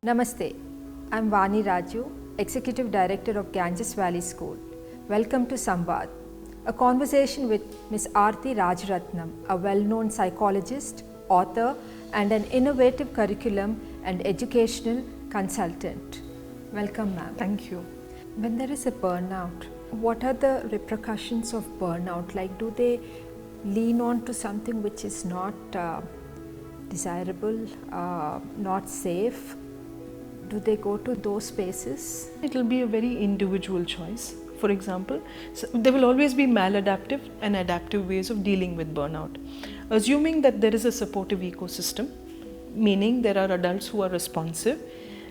Namaste, I'm Vani Raju, Executive Director of Ganges Valley School. Welcome to Samvadh, a conversation with Ms. Aarti Rajaratnam, a well-known psychologist, author, and an innovative curriculum and educational consultant. Welcome, ma'am. Thank you. When there is a burnout, what are the repercussions of burnout? Like, do they lean on to something which is not desirable, not safe? Do they go to those spaces? It will be a very individual choice. For example, there will always be maladaptive and adaptive ways of dealing with burnout. Assuming that there is a supportive ecosystem, meaning there are adults who are responsive,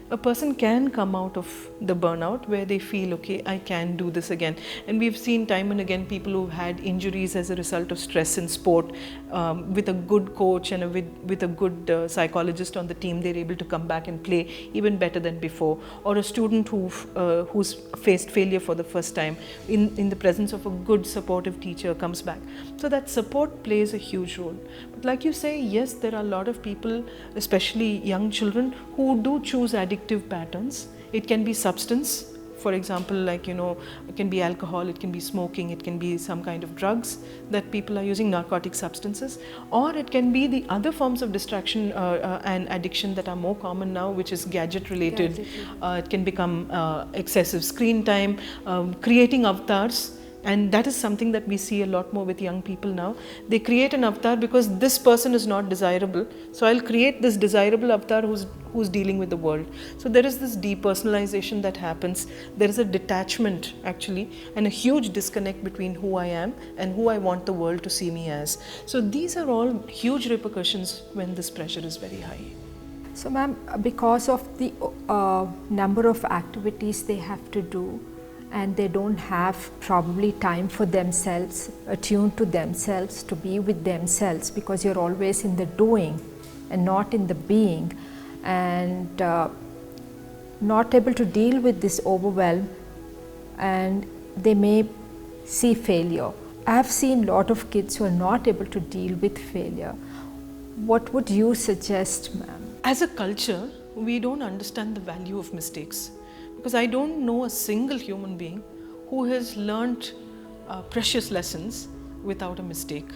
a person can come out of the burnout where they feel, okay, I can do this again. And we've seen time and again people who've had injuries as a result of stress in sport, with a good coach and with a good psychologist on the team, they're able to come back and play even better than before. Or a student who's faced failure for the first time, in the presence of a good supportive teacher, comes back. So that support plays a huge role. But like you say, yes, there are a lot of people, especially young children, who do choose addictive patterns. It can be substance, for example, like, it can be alcohol, it can be smoking, it can be some kind of drugs that people are using, narcotic substances, or it can be the other forms of distraction and addiction that are more common now, which is gadget related. It can become excessive screen time, creating avatars. And that is something that we see a lot more with young people now. They create an avatar because this person is not desirable. So I'll create this desirable avatar who's dealing with the world. So there is this depersonalization that happens. There is a detachment actually, and a huge disconnect between who I am and who I want the world to see me as. So these are all huge repercussions when this pressure is very high. So ma'am, because of the number of activities they have to do, and they don't have probably time for themselves, attuned to themselves, to be with themselves, because you're always in the doing and not in the being, and not able to deal with this overwhelm, and they may see failure. I have seen a lot of kids who are not able to deal with failure. What would you suggest, ma'am? As a culture, we don't understand the value of mistakes. Because I don't know a single human being who has learnt precious lessons without a mistake.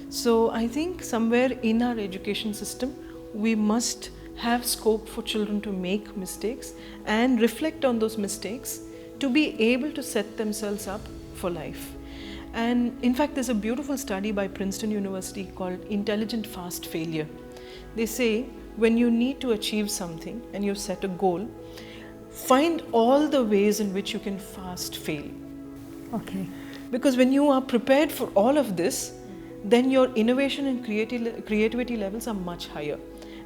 So I think somewhere in our education system, we must have scope for children to make mistakes and reflect on those mistakes to be able to set themselves up for life. And in fact, there's a beautiful study by Princeton University called Intelligent Fast Failure. They say when you need to achieve something and you've set a goal, find all the ways in which you can fast fail. Okay. Because when you are prepared for all of this, then your innovation and creativity levels are much higher.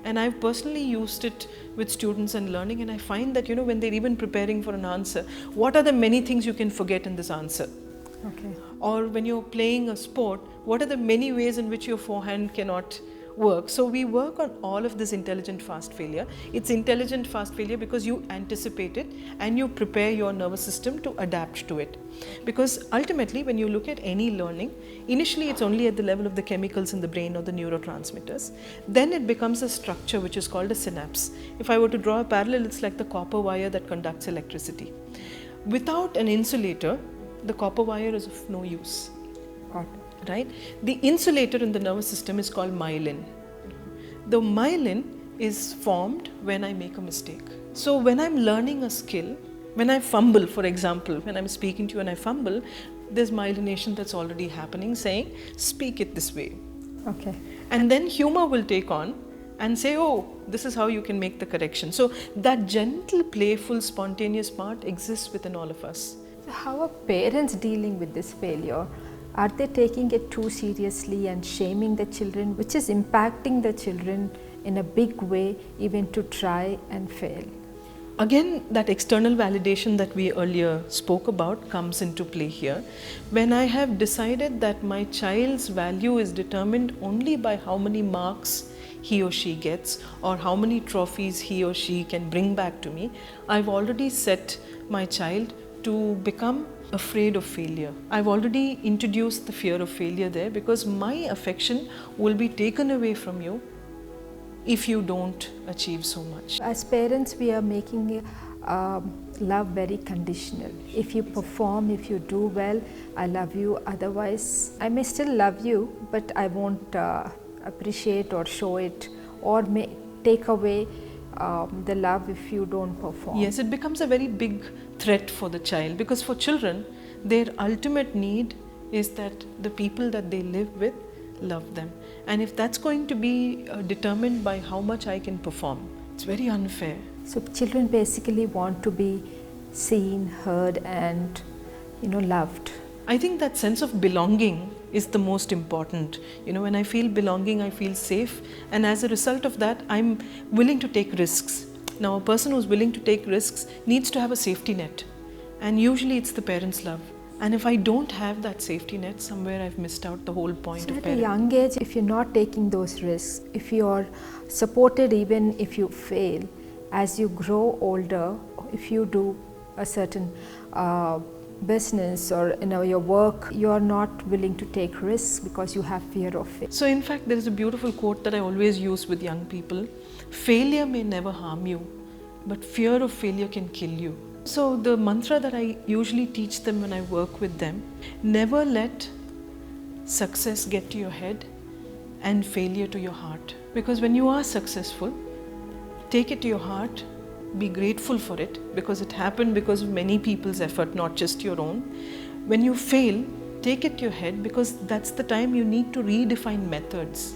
And I've personally used it with students and learning, and I find that, when they're even preparing for an answer, what are the many things you can forget in this answer? Okay. Or when you're playing a sport, what are the many ways in which your forehand cannot work? So we work on all of this intelligent fast failure. It's intelligent fast failure because you anticipate it and you prepare your nervous system to adapt to it. Because ultimately, when you look at any learning, initially it's only at the level of the chemicals in the brain or the neurotransmitters. Then it becomes a structure which is called a synapse. If I were to draw a parallel, it's like the copper wire that conducts electricity. Without an insulator, the copper wire is of no use. Right? The insulator in the nervous system is called myelin. The myelin is formed when I make a mistake. So when I'm learning a skill, when I fumble, for example, when I'm speaking to you and I fumble, there's myelination that's already happening saying, speak it this way. Okay. And then humor will take on and say, oh, this is how you can make the correction. So that gentle, playful, spontaneous part exists within all of us. How are parents dealing with this failure? Are they taking it too seriously and shaming the children, which is impacting the children in a big way, even to try and fail? Again, that external validation that we earlier spoke about comes into play here. When I have decided that my child's value is determined only by how many marks he or she gets or how many trophies he or she can bring back to me, I've already set my child to become afraid of failure. I've already introduced the fear of failure there, because my affection will be taken away from you if you don't achieve so much. As parents, we are making love very conditional. If you perform, if you do well, I love you. Otherwise, I may still love you, but I won't appreciate or show it, or may take away the love if you don't perform. Yes, it becomes a very big threat for the child, because for children, their ultimate need is that the people that they live with love them. And if that's going to be determined by how much I can perform, it's very unfair. So children basically want to be seen, heard, and loved. I think that sense of belonging is the most important. When I feel belonging, I feel safe, and as a result of that, I'm willing to take risks. Now, a person who's willing to take risks needs to have a safety net, and usually it's the parents' love. And if I don't have that safety net, somewhere I've missed out the whole point of parenting. At a young age, if you're not taking those risks, if you're supported even if you fail, as you grow older, if you do a certain business or your work, you're not willing to take risks because you have fear of it. So in fact, there is a beautiful quote that I always use with young people: failure may never harm you, but fear of failure can kill you. So the mantra that I usually teach them when I work with them: never let success get to your head and failure to your heart. Because when you are successful, take it to your heart, be grateful for it, because it happened because of many people's effort, not just your own. When you fail, take it to your head, because that's the time you need to redefine methods.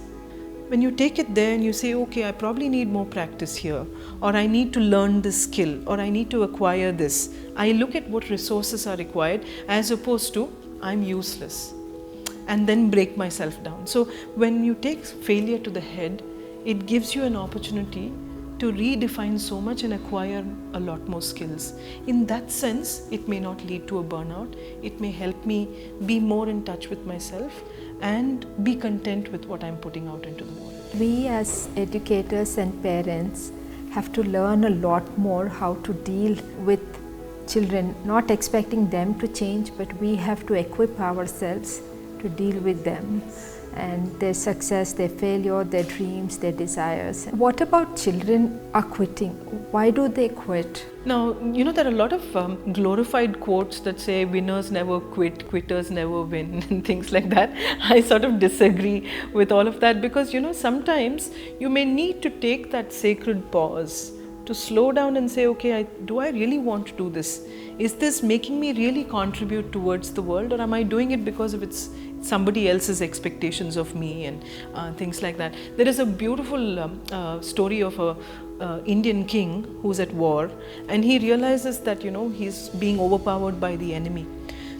When you take it there and you say, okay, I probably need more practice here, or I need to learn this skill, or I need to acquire this, I look at what resources are required as opposed to I'm useless, and then break myself down. So when you take failure to the head, it gives you an opportunity to redefine so much and acquire a lot more skills. In that sense, it may not lead to a burnout. It may help me be more in touch with myself and be content with what I'm putting out into the world. We as educators and parents have to learn a lot more how to deal with children, not expecting them to change, but we have to equip ourselves to deal with them and their success, their failure, their dreams, their desires. What about children are quitting? Why do they quit? Now, there are a lot of glorified quotes that say winners never quit, quitters never win, and things like that. I sort of disagree with all of that, because, sometimes you may need to take that sacred pause to slow down and say, okay, do I really want to do this? Is this making me really contribute towards the world, or am I doing it because of it's somebody else's expectations of me, and things like that. There is a beautiful story of a Indian king who's at war, and he realizes that he's being overpowered by the enemy.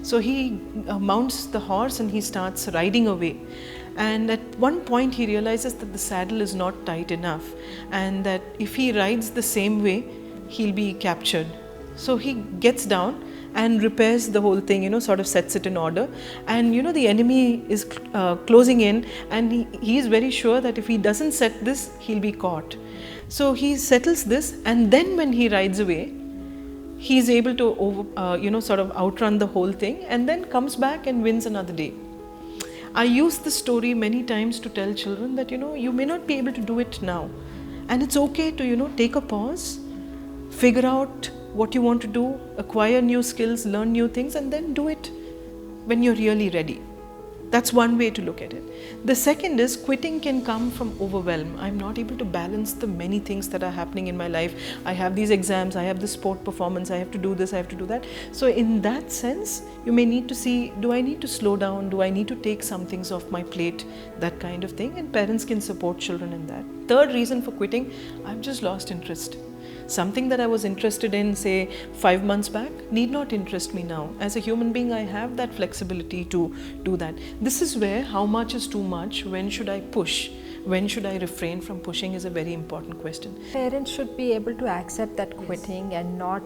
So he mounts the horse and he starts riding away. And at one point he realizes that the saddle is not tight enough, and that if he rides the same way, he'll be captured. So he gets down and repairs the whole thing, sort of sets it in order. And the enemy is closing in, and he is very sure that if he doesn't set this, he'll be caught. So he settles this, and then when he rides away, he's able to sort of outrun the whole thing, and then comes back and wins another day. I use this story many times to tell children that you may not be able to do it now, and it's okay to take a pause, figure out what you want to do, acquire new skills, learn new things, and then do it when you're really ready. That's one way to look at it. The second is quitting can come from overwhelm. I'm not able to balance the many things that are happening in my life. I have these exams, I have this sport performance, I have to do this, I have to do that. So in that sense, you may need to see, do I need to slow down? Do I need to take some things off my plate? That kind of thing. And parents can support children in that. Third reason for quitting, I've just lost interest. Something that I was interested in, say, 5 months back, need not interest me now. As a human being, I have that flexibility to do that. This is where how much is too much, when should I push, when should I refrain from pushing is a very important question. Parents should be able to accept that quitting and not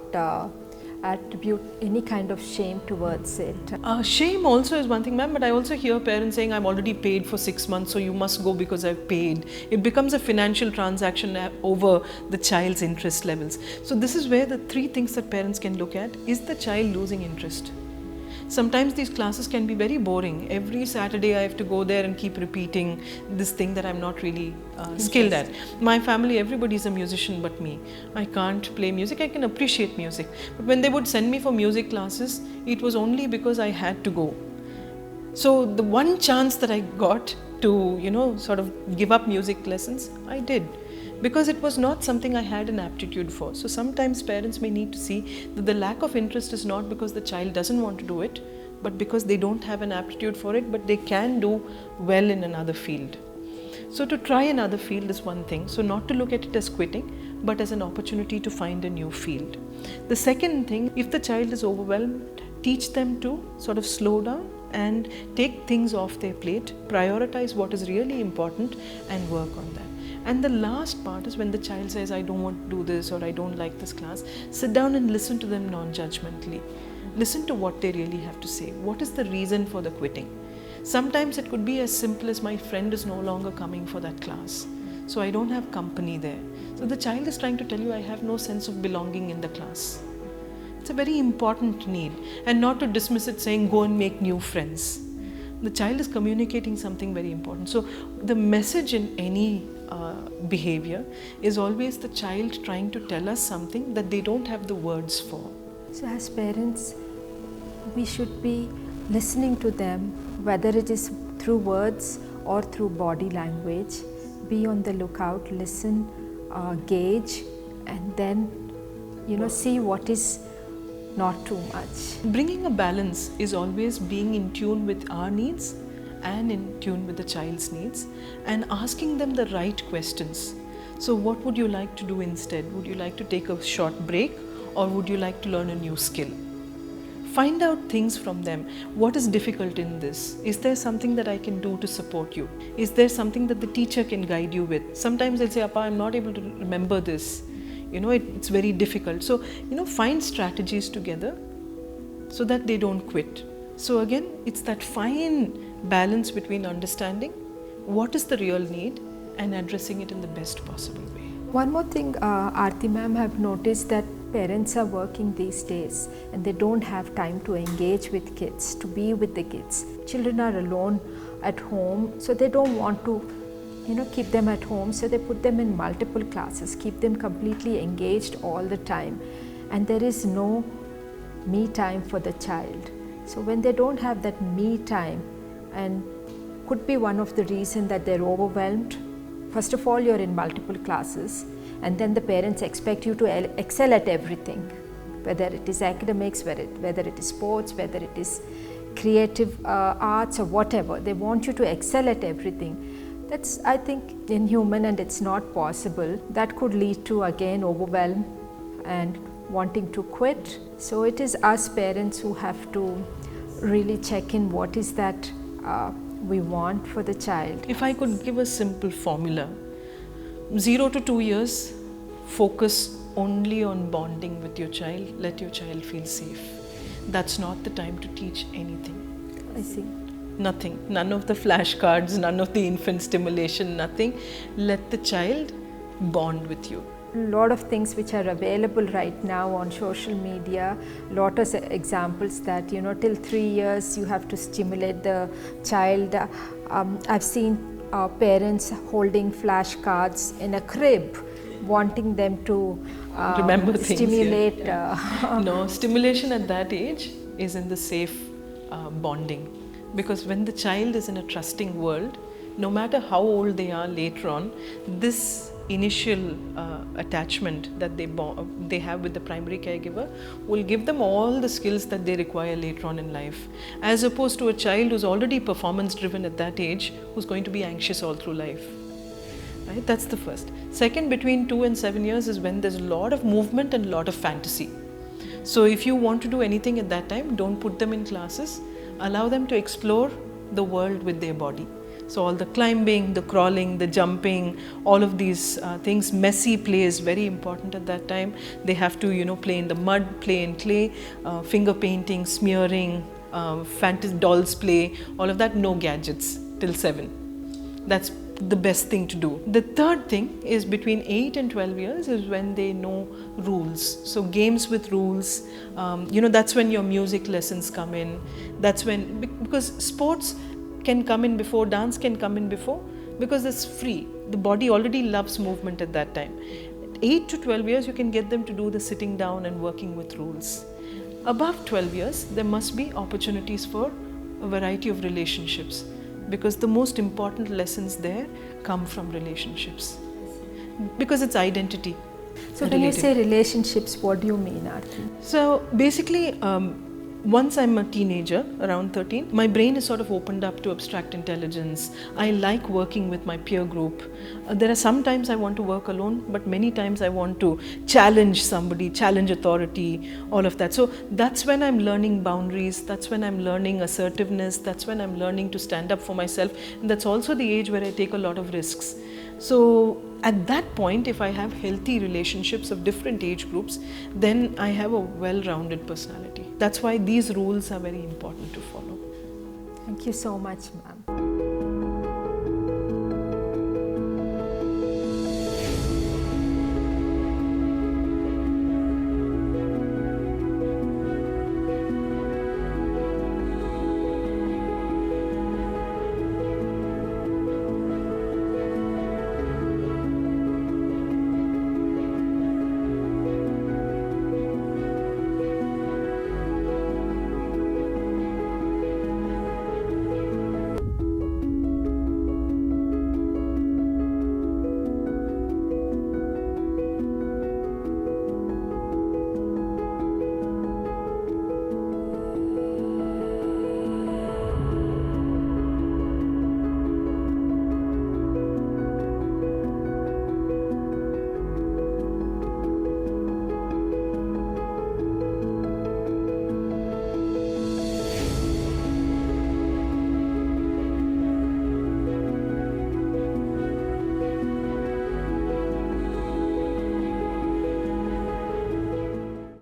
attribute any kind of shame towards it. Shame also is one thing, ma'am, but I also hear parents saying, I'm already paid for 6 months, so you must go because I've paid. It becomes a financial transaction over the child's interest levels. So this is where the 3 things that parents can look at. Is the child losing interest? Sometimes these classes can be very boring. Every Saturday I have to go there and keep repeating this thing that I'm not really skilled at. My family, everybody is a musician but me. I can't play music. I can appreciate music. But when they would send me for music classes, it was only because I had to go. So the one chance that I got to, sort of give up music lessons, I did. Because it was not something I had an aptitude for. So sometimes parents may need to see that the lack of interest is not because the child doesn't want to do it, but because they don't have an aptitude for it, but they can do well in another field. So to try another field is one thing. So not to look at it as quitting, but as an opportunity to find a new field. The second thing, if the child is overwhelmed, teach them to sort of slow down and take things off their plate, prioritize what is really important and work on that. And the last part is when the child says, I don't want to do this or I don't like this class, sit down and listen to them non-judgmentally. Listen to what they really have to say. What is the reason for the quitting? Sometimes it could be as simple as my friend is no longer coming for that class, so I don't have company there. So the child is trying to tell you, I have no sense of belonging in the class. It's a very important need, and not to dismiss it saying go and make new friends. The child is communicating something very important. So the message in any behavior is always the child trying to tell us something that they don't have the words for. So as parents, we should be listening to them, whether it is through words or through body language. Be on the lookout, listen, gauge, and then see what is not too much. Bringing a balance is always being in tune with our needs and in tune with the child's needs, and asking them the right questions. So what would you like to do instead? Would you like to take a short break, or would you like to learn a new skill? Find out things from them. What is difficult in this? Is there something that I can do to support you? Is there something that the teacher can guide you with? Sometimes they'll say, Appa, I'm not able to remember this. It's very difficult. So, find strategies together so that they don't quit. So again, it's that fine balance between understanding what is the real need and addressing it in the best possible way. One more thing, Aarti ma'am, have noticed that parents are working these days and they don't have time to engage with kids, to be with the kids. Children are alone at home, so they don't want to keep them at home, so they put them in multiple classes, keep them completely engaged all the time, and there is no me time for the child. So when they don't have that me time, and could be one of the reasons that they're overwhelmed. First of all, you're in multiple classes, and then the parents expect you to excel at everything, whether it is academics, whether it is sports, whether it is creative arts or whatever. They want you to excel at everything. That's, I think, inhuman, and it's not possible. That could lead to, again, overwhelm and wanting to quit. So it is us parents who have to really check in what is that we want for the child. If I could give a simple formula, 0 to 2 years, focus only on bonding with your child, let your child feel safe. That's not the time to teach anything. I see. Nothing, none of the flashcards, none of the infant stimulation, nothing. Let the child bond with you. A lot of things which are available right now on social media, lot of examples that till 3 years you have to stimulate the child. I've seen parents holding flashcards in a crib, wanting them to remember things, stimulate. Yeah. No, stimulation at that age is in the safe bonding, because when the child is in a trusting world, no matter how old they are later on, this initial attachment that they have with the primary caregiver will give them all the skills that they require later on in life, as opposed to a child who's already performance driven at that age, who's going to be anxious all through life. Right? That's the first. Second, between 2 and 7 years is when there's a lot of movement and a lot of fantasy. So if you want to do anything at that time, don't put them in classes. Allow them to explore the world with their body. So all the climbing, the crawling, the jumping, all of these things. Messy play is very important at that time. They have to, play in the mud, play in clay, finger painting, smearing, fantasy dolls play, all of that. No gadgets till 7. That's the best thing to do. The third thing is between 8 and 12 years is when they know rules. So games with rules, that's when your music lessons come in. That's when, because sports can come in before, dance can come in before, because it's free. The body already loves movement at that time. At 8 to 12 years, you can get them to do the sitting down and working with rules. Above 12 years, there must be opportunities for a variety of relationships, because the most important lessons there come from relationships, because it's identity. So when you say relationships, what do you mean, Aarti? So basically, once I'm a teenager, around 13, my brain is sort of opened up to abstract intelligence. I like working with my peer group. There are some times I want to work alone, but many times I want to challenge somebody, challenge authority, all of that. So that's when I'm learning boundaries, that's when I'm learning assertiveness, that's when I'm learning to stand up for myself. And that's also the age where I take a lot of risks. So at that point, if I have healthy relationships of different age groups, then I have a well-rounded personality. That's why these rules are very important to follow. Thank you so much, ma'am.